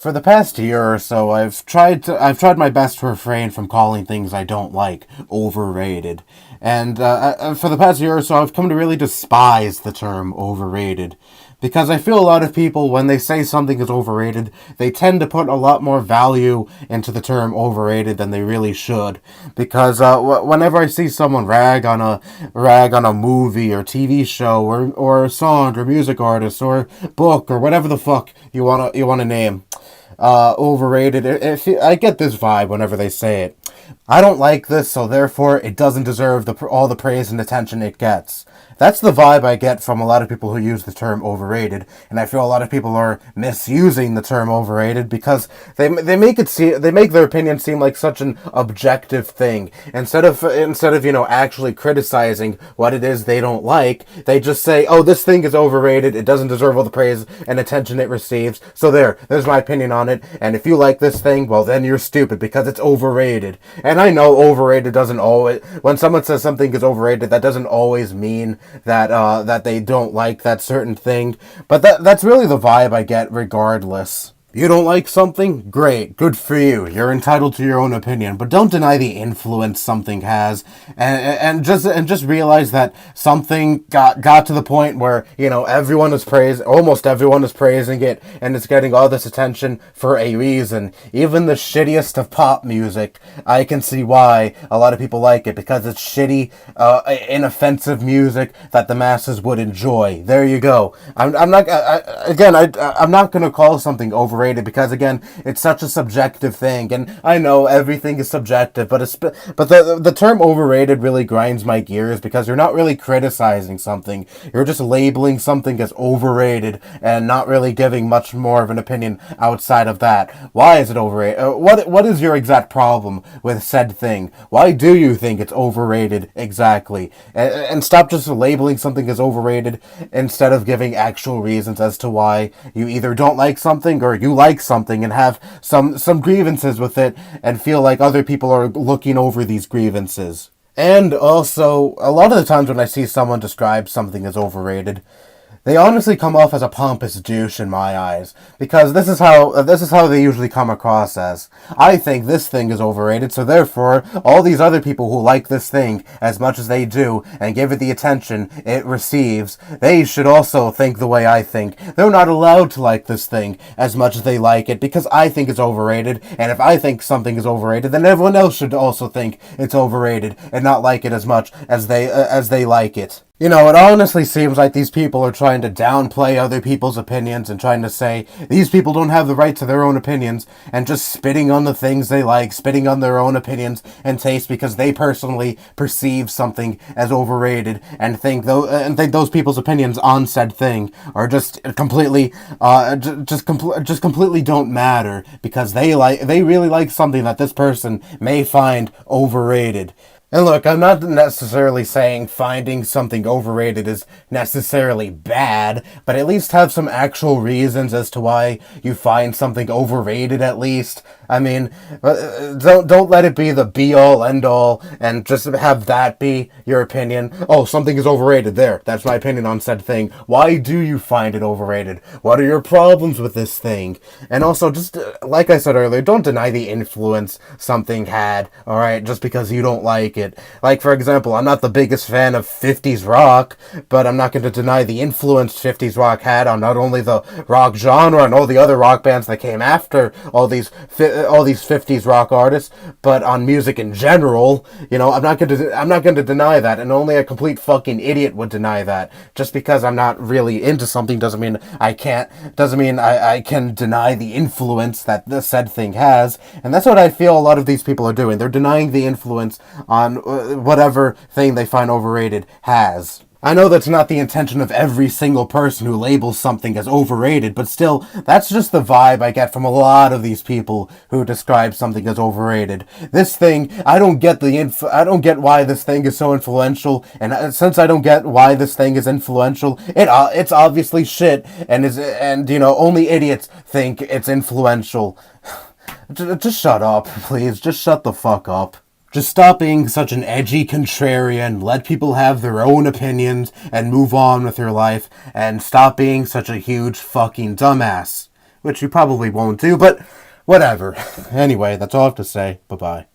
For the past year or so, I've tried my best to refrain from calling things I don't like overrated. And for the past year or so, I've come to really despise the term overrated. Because I feel a lot of people, when they say something is overrated, they tend to put a lot more value into the term overrated than they really should. Because whenever I see someone rag on a movie or TV show or a song or music artist or book or whatever the fuck you wanna name, overrated. I get this vibe whenever they say it. I don't like this, so therefore it doesn't deserve all the praise and attention it gets. That's the vibe I get from a lot of people who use the term overrated, and I feel a lot of people are misusing the term overrated because they make their opinion seem like such an objective thing. Instead of actually criticizing what it is they don't like, they just say, "Oh, this thing is overrated. It doesn't deserve all the praise and attention it receives." So there's my opinion on it. And if you like this thing, well, then you're stupid because it's overrated. And I know overrated doesn't always. When someone says something is overrated, that doesn't always mean that they don't like that certain thing. But that's really the vibe I get regardless. You don't like something? Great. Good for you. You're entitled to your own opinion, but don't deny the influence something has. And just realize that something got to the point where, almost everyone is praising it, and it's getting all this attention for a reason. Even the shittiest of pop music, I can see why a lot of people like it, because it's shitty, inoffensive music that the masses would enjoy. There you go. I'm not gonna call something overrated because, again, it's such a subjective thing, and I know everything is subjective, but the term overrated really grinds my gears because you're not really criticizing something. You're just labeling something as overrated and not really giving much more of an opinion outside of that. Why is it overrated? What is your exact problem with said thing? Why do you think it's overrated exactly? And stop just labeling something as overrated instead of giving actual reasons as to why you either don't like something or you like something and have some grievances with it and feel like other people are looking over these grievances. And also, a lot of the times when I see someone describe something as overrated, they honestly come off as a pompous douche in my eyes, because this is how they usually come across as. I think this thing is overrated, so therefore, all these other people who like this thing as much as they do and give it the attention it receives, they should also think the way I think. They're not allowed to like this thing as much as they like it, because I think it's overrated, and if I think something is overrated, then everyone else should also think it's overrated and not like it as much as they like it. It honestly seems like these people are trying to downplay other people's opinions and trying to say these people don't have the right to their own opinions, and just spitting on the things they like, spitting on their own opinions and taste because they personally perceive something as overrated and think those people's opinions on said thing are just completely completely don't matter because they really like something that this person may find overrated. And look, I'm not necessarily saying finding something overrated is necessarily bad, but at least have some actual reasons as to why you find something overrated at least. I mean, don't let it be the be-all, end-all, and just have that be your opinion. Oh, something is overrated. There, that's my opinion on said thing. Why do you find it overrated? What are your problems with this thing? And also, just like I said earlier, don't deny the influence something had, alright, just because you don't like it. Like, for example, I'm not the biggest fan of 50s rock, but I'm not going to deny the influence 50s rock had on not only the rock genre and all the other rock bands that came after all these 50s rock artists, but on music in general. I'm not going to deny that, and only a complete fucking idiot would deny that. Just because I'm not really into something doesn't mean I can deny the influence that the said thing has. And that's what I feel a lot of these people are doing. They're denying the influence on whatever thing they find overrated has. I know that's not the intention of every single person who labels something as overrated, but still, that's just the vibe I get from a lot of these people who describe something as overrated. This thing, I don't get why this thing is so influential, and since I don't get why this thing is influential, it's obviously shit, and only idiots think it's influential. Just shut up, please. Just shut the fuck up. Just stop being such an edgy contrarian, let people have their own opinions, and move on with your life, and stop being such a huge fucking dumbass. which you probably won't do, but whatever. Anyway, that's all I have to say. Bye-bye.